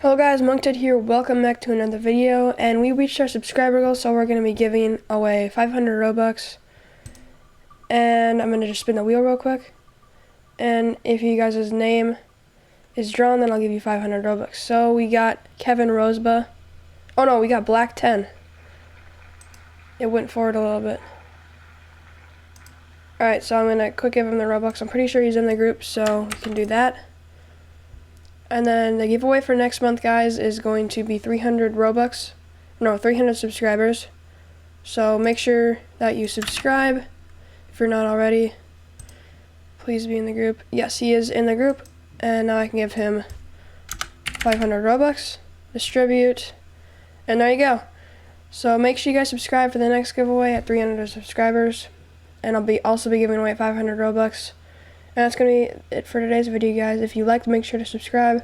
Hello guys, Monkted here. Welcome back to another video, and we reached our subscriber goal, so we're going to be giving away 500 Robux. And I'm going to just spin the wheel real quick. And if you guys' name is drawn, then I'll give you 500 Robux. So we got Kevin Roseba. Oh no, we got Black 10. It went forward a little bit. Alright, so I'm going to quick give him the Robux. I'm pretty sure he's in the group, so we can do that. And then the giveaway for next month, guys, is going to be 300 Robux. No, 300 subscribers. So make sure that you subscribe if you're not already. Please be in the group. Yes, he is in the group. And now I can give him 500 Robux. Distribute. And there you go. So make sure you guys subscribe for the next giveaway at 300 subscribers. And I'll also be giving away 500 Robux. And that's going to be it for today's video, guys. If you liked, make sure to subscribe.